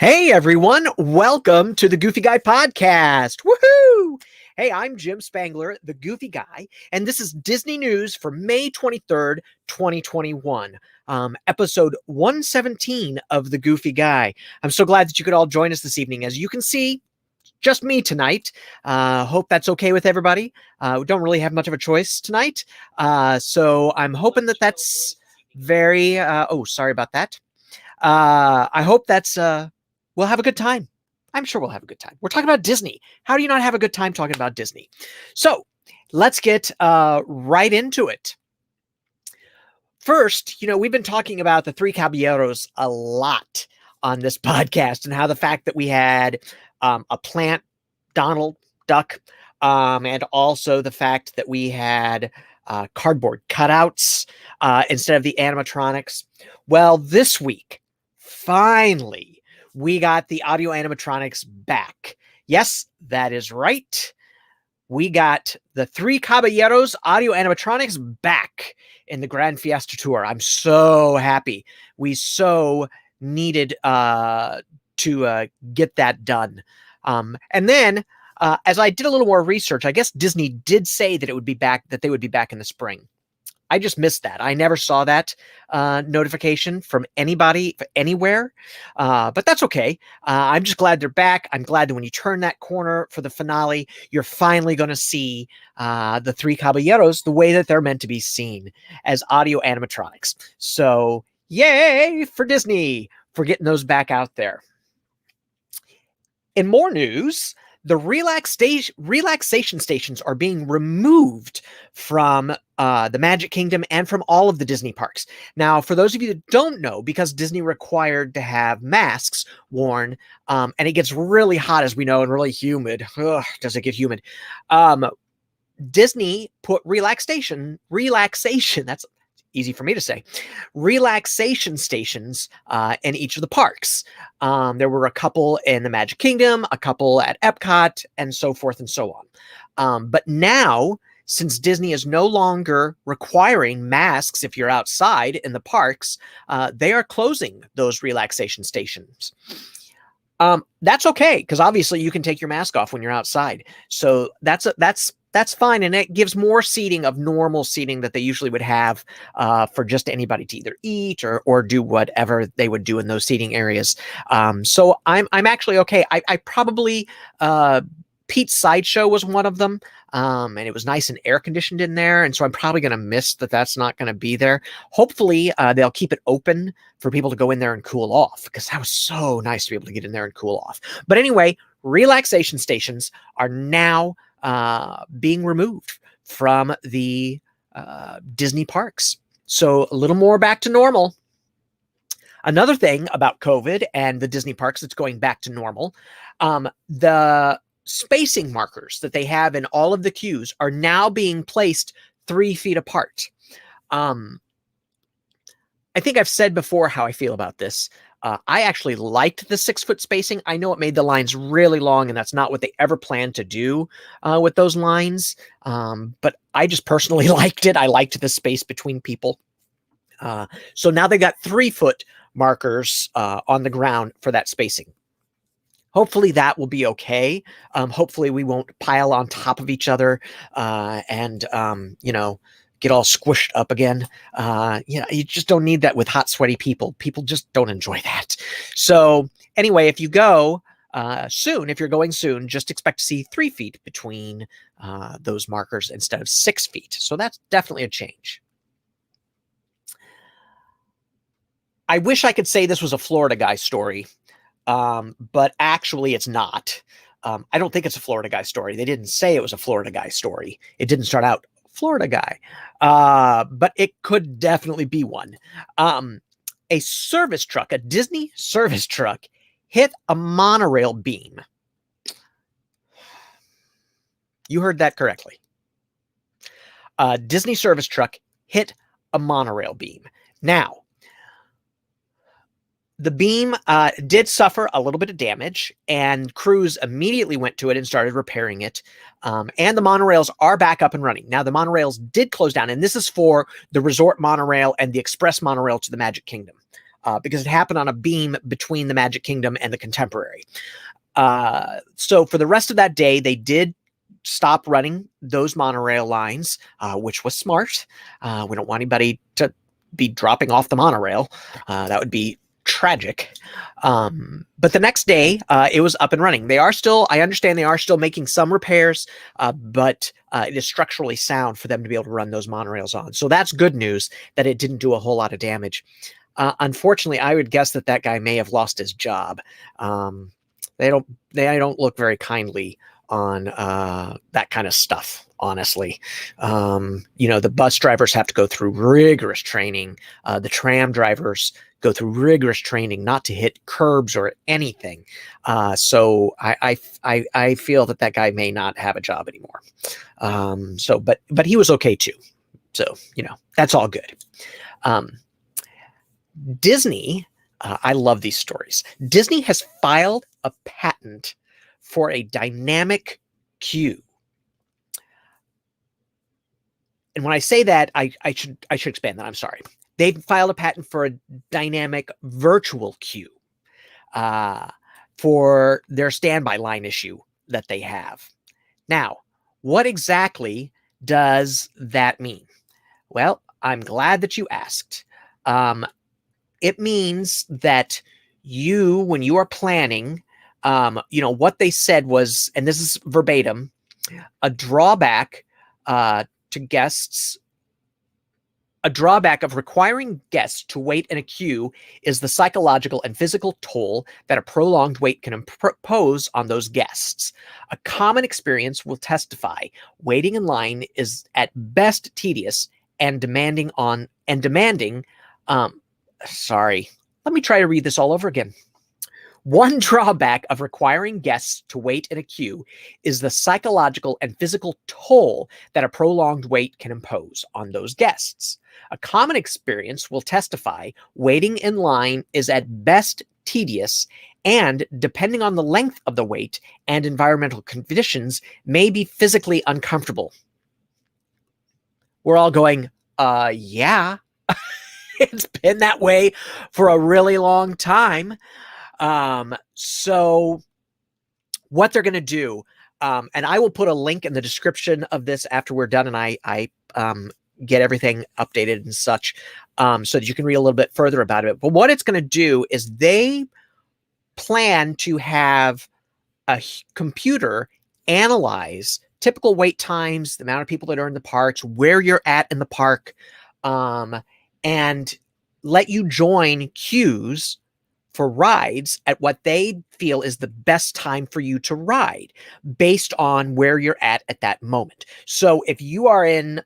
Hey everyone, welcome to the Goofy Guy podcast. Woohoo! Hey, I'm Jim Spangler, the Goofy Guy, and this is Disney News for May 23rd, 2021, episode 117 of the Goofy Guy. I'm so glad that you could all join us this evening. As you can see, just me tonight. Hope that's okay with everybody. We don't really have much of a choice tonight, so I'm hoping that that's very, sorry about that. I hope that's, we'll have a good time. I'm sure we'll have a good time. We're talking about Disney. How do you not have a good time talking about Disney? So let's get right into it. First, we've been talking about the Three Caballeros a lot on this podcast and how the fact that we had a plant, Donald Duck, and also the fact that we had cardboard cutouts instead of the animatronics. Well, this week, finally, we got the audio animatronics back. Yes, that is right. We got the Three Caballeros audio animatronics back in the Grand Fiesta Tour. I'm so happy. We so needed to get that done. And then, as I did a little more research, I guess Disney did say that it would be back, that they would be back in the spring. I just missed that. I never saw that notification from anybody anywhere, but that's okay. I'm just glad they're back. I'm glad that when you turn that corner for the finale, you're finally going to see the Three Caballeros the way that they're meant to be seen, as audio animatronics. So yay for Disney for getting those back out there. In more news, the relaxation stations are being removed from the Magic Kingdom and from all of the Disney parks. Now, for those of you that don't know, because Disney required to have masks worn, and it gets really hot, as we know, and really humid. Ugh, does it get humid? Disney put relaxation, that's easy for me to say, relaxation stations in each of the parks. There were a couple in the Magic Kingdom, a couple at Epcot, and so forth and so on. But now, since Disney is no longer requiring masks if you're outside in the parks, they are closing those relaxation stations. That's okay, because obviously you can take your mask off when you're outside. So that's fine, and it gives more seating of normal seating that they usually would have for just anybody to either eat or do whatever they would do in those seating areas. So I'm actually okay. I probably Pete's Sideshow was one of them, and it was nice and air conditioned in there, and so I'm probably going to miss that. That's not going to be there. Hopefully, they'll keep it open for people to go in there and cool off, because that was so nice to be able to get in there and cool off. But anyway, relaxation stations are now being removed from the Disney parks. So a little more back to normal. Another thing about COVID and the Disney parks that's going back to normal, the spacing markers that they have in all of the queues are now being placed 3 feet apart. I think I've said before how I feel about this. I actually liked the 6-foot spacing. I know it made the lines really long, and that's not what they ever planned to do with those lines. But I just personally liked it. I liked the space between people. So now they got 3-foot markers on the ground for that spacing. Hopefully that will be okay. Hopefully we won't pile on top of each other and get all squished up again. You just don't need that with hot, sweaty people. People just don't enjoy that. So anyway, if you go soon, if you're going soon, just expect to see 3 feet between those markers instead of 6 feet. So that's definitely a change. I wish I could say this was a Florida guy story, but actually it's not. I don't think it's a Florida guy story. They didn't say it was a Florida guy story. It didn't start out Florida guy, but it could definitely be one. A service truck, a Disney service truck, hit a monorail beam. You heard that correctly. A Disney service truck hit a monorail beam. Now, the beam did suffer a little bit of damage, and crews immediately went to it and started repairing it. And the monorails are back up and running. Now, the monorails did close down, and this is for the resort monorail and the express monorail to the Magic Kingdom. because it happened on a beam between the Magic Kingdom and the Contemporary. So for the rest of that day, they did stop running those monorail lines, which was smart. We don't want anybody to be dropping off the monorail. That would be tragic. But the next day, it was up and running. They are still, I understand they are still making some repairs, but it is structurally sound for them to be able to run those monorails on. So that's good news that it didn't do a whole lot of damage. Unfortunately, I would guess that that guy may have lost his job. They don't look very kindly on that kind of stuff, honestly. The bus drivers have to go through rigorous training. The tram drivers go through rigorous training not to hit curbs or anything. So I feel that that guy may not have a job anymore. But he was okay too. So, that's all good. Disney, I love these stories. Disney has filed a patent for a dynamic queue. And when I say that, I should expand that. I'm sorry. They've filed a patent for a dynamic virtual queue for their standby line issue that they have. Now, what exactly does that mean? Well, I'm glad that you asked. It means that when you are planning, what they said was, and this is verbatim, a drawback of requiring guests to wait in a queue is the psychological and physical toll that a prolonged wait can impose on those guests. A common experience will testify waiting in line is at best tedious and demanding. Sorry, let me try to read this all over again. One drawback of requiring guests to wait in a queue is the psychological and physical toll that a prolonged wait can impose on those guests. A common experience will testify waiting in line is at best tedious and, depending on the length of the wait and environmental conditions, may be physically uncomfortable. We're all going, yeah. It's been that way for a really long time. So what they're going to do, and I will put a link in the description of this after we're done and I get everything updated and such, so that you can read a little bit further about it. But what it's going to do is they plan to have a computer analyze typical wait times, the amount of people that are in the parks, where you're at in the park, and let you join queues for rides at what they feel is the best time for you to ride based on where you're at that moment. So if you are in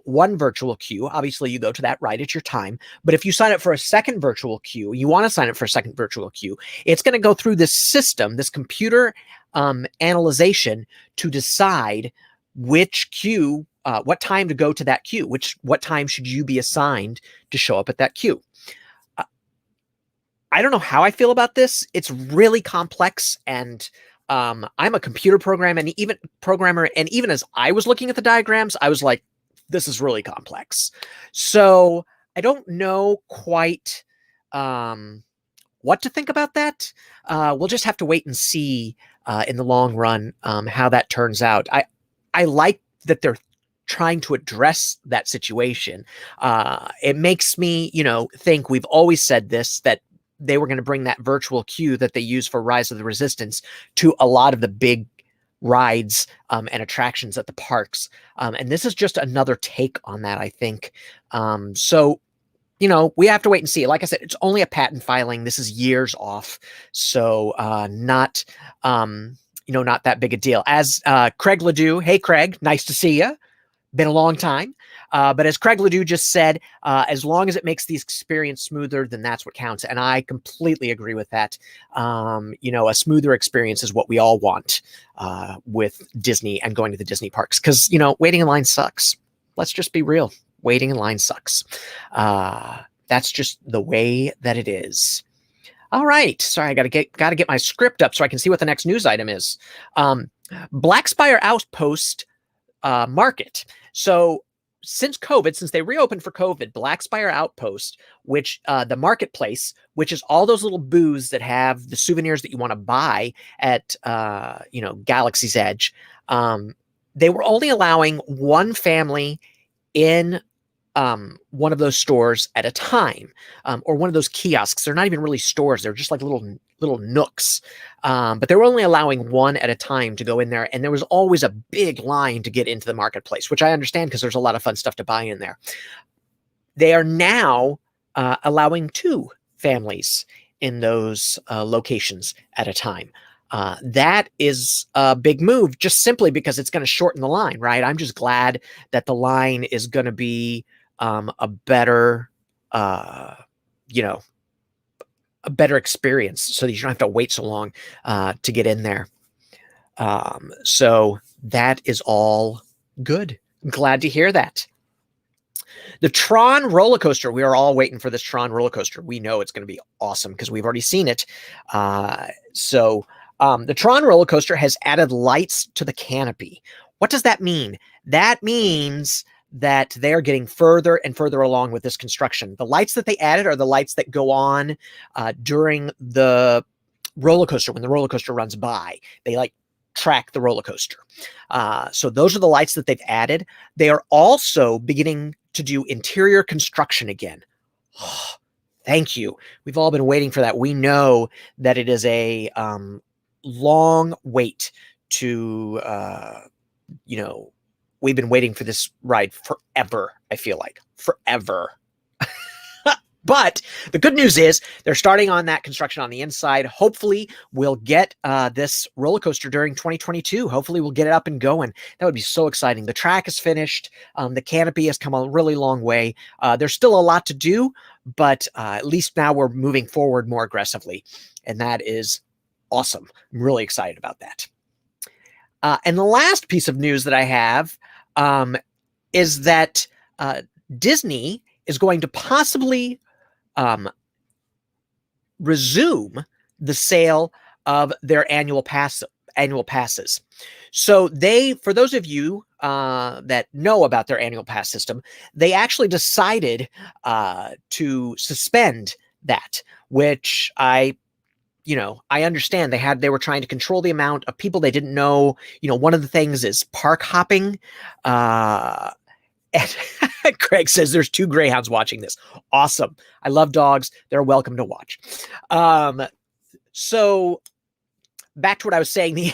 one virtual queue, obviously you go to that ride at your time. But if you sign up for a second virtual queue, you want to sign up for a second virtual queue, it's going to go through this system, this computer analyzation to decide which queue, what time to go to that queue, what time should you be assigned to show up at that queue. I don't know how I feel about this. It's really complex, and I'm a computer programmer, and even as I was looking at the diagrams, I was like, this is really complex. So I don't know quite what to think about that. We'll just have to wait and see in the long run how that turns out. I like that they're trying to address that situation. It makes me, think we've always said this, that they were going to bring that virtual queue that they use for Rise of the Resistance to a lot of the big rides and attractions at the parks. And this is just another take on that, I think. So, we have to wait and see. Like I said, it's only a patent filing. This is years off. So not that big a deal. As Craig Ledoux, hey, Craig, nice to see you. Been a long time. But as Craig Ledoux just said, as long as it makes the experience smoother, then that's what counts. And I completely agree with that. A smoother experience is what we all want with Disney and going to the Disney parks. Because, waiting in line sucks. Let's just be real. Waiting in line sucks. That's just the way that it is. All right. Sorry, I got to get my script up so I can see what the next news item is. Black Spire Outpost Market. So since COVID, since they reopened for COVID, Black Spire Outpost, which the marketplace, which is all those little booths that have the souvenirs that you want to buy at Galaxy's Edge, they were only allowing one family in one of those stores at a time, or one of those kiosks. They're not even really stores; they're just like little nooks. But they were only allowing one at a time to go in there, and there was always a big line to get into the marketplace, which I understand because there's a lot of fun stuff to buy in there. They are now allowing two families in those locations at a time. That is a big move, just simply because it's going to shorten the line, right? I'm just glad that the line is going to be a better, a better experience, so that you don't have to wait so long to get in there. So that is all good. I'm glad to hear that. The Tron roller coaster. We are all waiting for this Tron roller coaster. We know it's going to be awesome because we've already seen it. The Tron roller coaster has added lights to the canopy. What does that mean? That means that they're getting further and further along with this construction. The lights that they added are the lights that go on during the roller coaster when the roller coaster runs by. They like track the roller coaster. So those are the lights that they've added. They are also beginning to do interior construction again. Oh, thank you. We've all been waiting for that. We know that it is a long wait to, we've been waiting for this ride forever, I feel like. Forever. But the good news is they're starting on that construction on the inside. Hopefully we'll get this roller coaster during 2022. Hopefully we'll get it up and going. That would be so exciting. The track is finished. The canopy has come a really long way. There's still a lot to do, but at least now we're moving forward more aggressively. And that is awesome. I'm really excited about that. And the last piece of news that I have is that Disney is going to possibly resume the sale of their annual passes. So for those of you that know about their annual pass system, they actually decided to suspend that, which I understand. They were trying to control the amount of people they didn't know. One of the things is park hopping. And Craig says there's 2 greyhounds watching this. Awesome. I love dogs. They're welcome to watch. So back to what I was saying.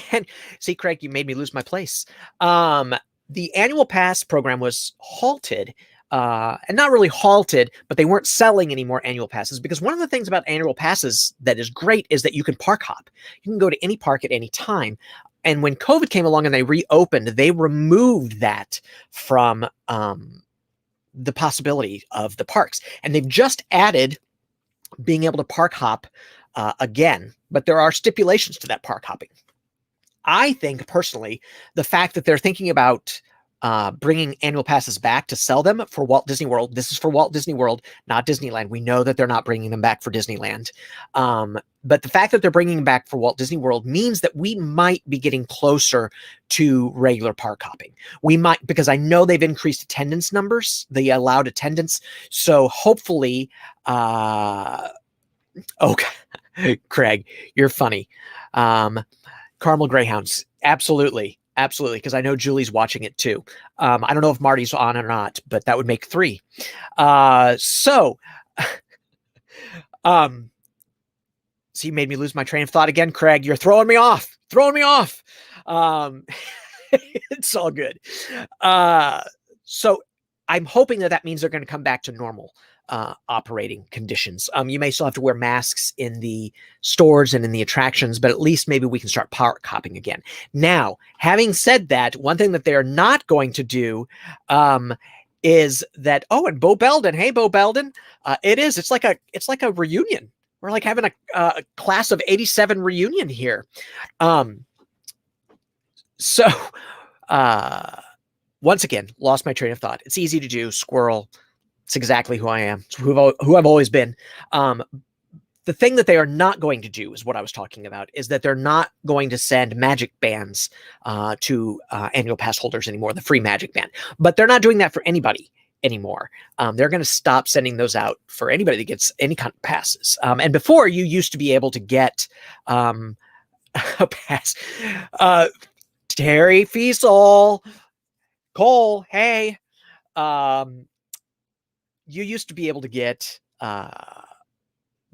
See, Craig, you made me lose my place. The annual pass program was halted. And not really halted, but they weren't selling any more annual passes, because one of the things about annual passes that is great is that you can park hop. You can go to any park at any time. And when COVID came along and they reopened, they removed that from the possibility of the parks. And they've just added being able to park hop again, but there are stipulations to that park hopping. I think personally, the fact that they're thinking about bringing annual passes back to sell them for Walt Disney World. This is for Walt Disney World, not Disneyland. We know that they're not bringing them back for Disneyland. But the fact that they're bringing them back for Walt Disney World means that we might be getting closer to regular park hopping. We might, because I know they've increased attendance numbers, the allowed attendance. So hopefully, Craig, you're funny. Caramel Greyhounds. Absolutely. Absolutely, because I know Julie's watching it too. I don't know if Marty's on or not, but that would make 3. So you made me lose my train of thought again, Craig. You're throwing me off. It's all good. So I'm hoping that means they're going to come back to normal operating conditions. You may still have to wear masks in the stores and in the attractions, but at least maybe we can start park hopping again. Now, having said that, one thing that they're not going to do is that, and Bo Belden. Hey, Bo Belden. It's like a reunion. We're like having a class of 87 reunion here. Once again, lost my train of thought. It's easy to do, squirrel. It's exactly who I am. It's who I've always been. the thing that they are not going to do is what I was talking about, is that they're not going to send magic bands to annual pass holders anymore, the free magic band. But they're not doing that for anybody anymore. They're going to stop sending those out for anybody that gets any kind of passes. And before, you used to be able to get a pass. Terry Fiesel, Cole, hey. You used to be able to get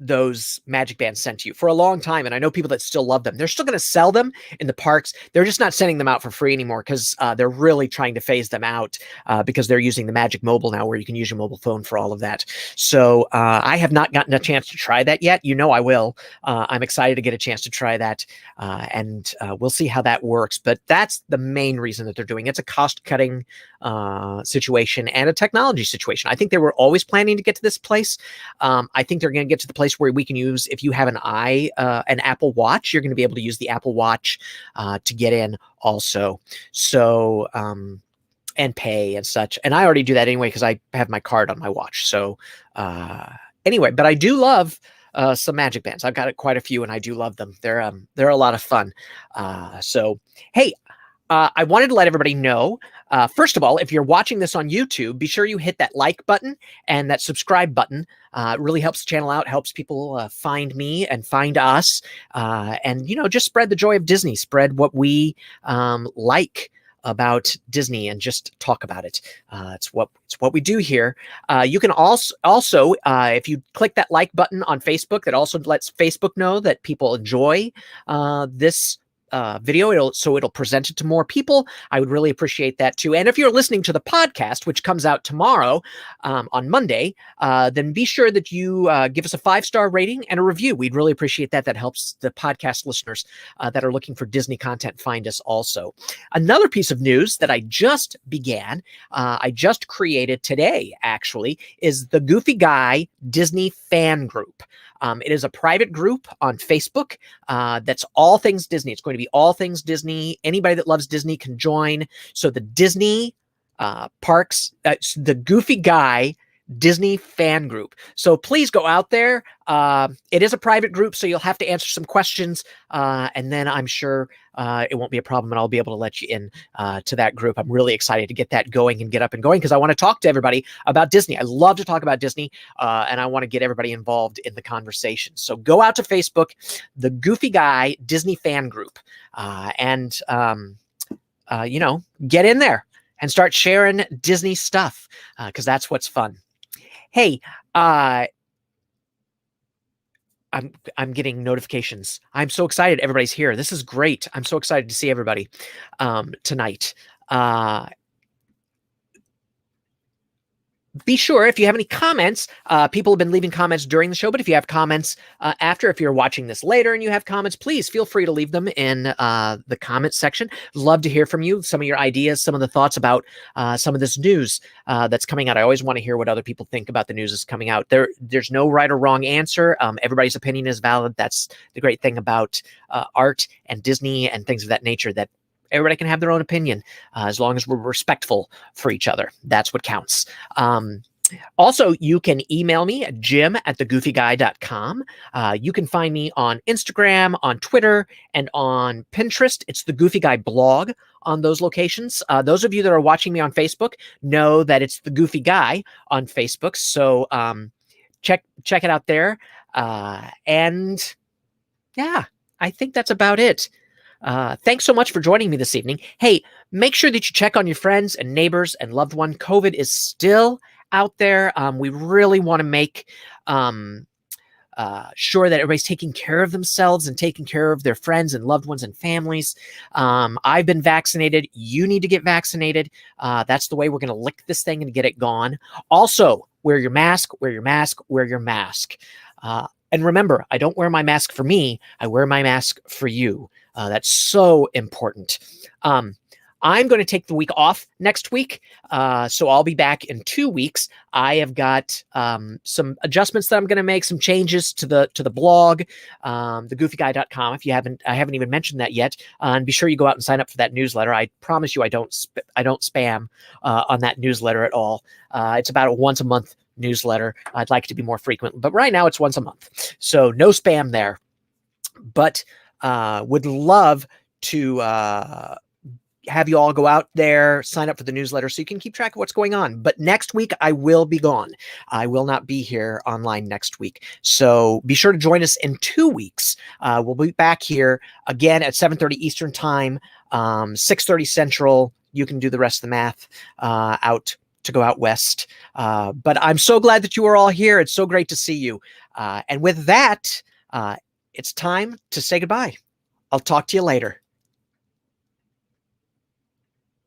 those magic bands sent to you for a long time. And I know people that still love them. They're still going to sell them in the parks. They're just not sending them out for free anymore because they're really trying to phase them out because they're using the Magic Mobile now, where you can use your mobile phone for all of that. So I have not gotten a chance to try that yet. You know, I will. I'm excited to get a chance to try that. And we'll see how that works. But that's the main reason that they're doing it. It's a cost-cutting situation and a technology situation. I think they were always planning to get to this place. I think they're going to get to the place where we can use, if you have an Apple Watch, you're going to be able to use the Apple Watch to get in also. So, and pay and such. And I already do that anyway because I have my card on my watch. So anyway, but I do love some magic bands. I've got quite a few and I do love them. They're a lot of fun. So, hey, I wanted to let everybody know, first of all, if you're watching this on YouTube, be sure you hit that like button and that subscribe button. It really helps the channel out, helps people find me and find us. And, you know, just spread the joy of Disney, spread what we like about Disney and just talk about it. It's what we do here. You can also if you click that like button on Facebook, that also lets Facebook know that people enjoy this video. It'll present it to more people. I would really appreciate that too. And if you're listening to the podcast, which comes out tomorrow on Monday, then be sure that you give us a 5-star rating and a review. We'd really appreciate that. That helps the podcast listeners that are looking for Disney content find us also. Another piece of news that I just began, I just created today actually, is the Goofy Guy Disney Fan Group. It is a private group on Facebook that's all things Disney. It's going to be all things Disney. Anybody that loves Disney can join. So the Disney parks, the Goofy Guy Disney Fan Group. So please go out there. It is a private group, so you'll have to answer some questions, and then I'm sure it won't be a problem, and I'll be able to let you in to that group. I'm really excited to get that going and get up and going because I want to talk to everybody about Disney. I love to talk about Disney, and I want to get everybody involved in the conversation. So go out to Facebook, the Goofy Guy Disney Fan Group, and you know, get in there and start sharing Disney stuff because that's what's fun. Hey, I'm getting notifications. I'm so excited everybody's here. This is great. I'm so excited to see everybody tonight. Be sure if you have any comments, people have been leaving comments during the show, but if you have comments after, if you're watching this later and you have comments, please feel free to leave them in the comments section. Love to hear from you, some of your ideas, some of the thoughts about some of this news that's coming out. I always want to hear what other people think about the news that's coming out. There's no right or wrong answer. Everybody's opinion is valid. That's the great thing about art and Disney and things of that nature, that everybody can have their own opinion as long as we're respectful for each other. That's what counts. Also, you can email me at jim@thegoofyguy.com. You can find me on Instagram, on Twitter, and on Pinterest. It's the Goofy Guy blog on those locations. Those of you that are watching me on Facebook know that it's the Goofy Guy on Facebook. So check it out there. And yeah, I think that's about it. Thanks so much for joining me this evening. Hey, make sure that you check on your friends and neighbors and loved one. COVID is still out there. We really want to make sure that everybody's taking care of themselves and taking care of their friends and loved ones and families. I've been vaccinated. You need to get vaccinated. That's the way we're going to lick this thing and get it gone. Also, wear your mask, wear your mask, wear your mask. And remember, I don't wear my mask for me. I wear my mask for you. That's so important. I'm going to take the week off next week, so I'll be back in 2 weeks. I have got some adjustments that I'm going to make, some changes to the blog, thegoofyguy.com. If you haven't, I haven't even mentioned that yet. And be sure you go out and sign up for that newsletter. I promise you, I don't spam on that newsletter at all. It's about a once a month newsletter. I'd like it to be more frequent, but right now it's once a month. So no spam there. But would love to have you all go out there, sign up for the newsletter so you can keep track of what's going on. But next week, I will be gone. I will not be here online next week. So be sure to join us in 2 weeks. We'll be back here again at 7:30 Eastern Time, 6:30 Central. You can do the rest of the math to go out west. But I'm so glad that you are all here. It's so great to see you. And with that, it's time to say goodbye. I'll talk to you later.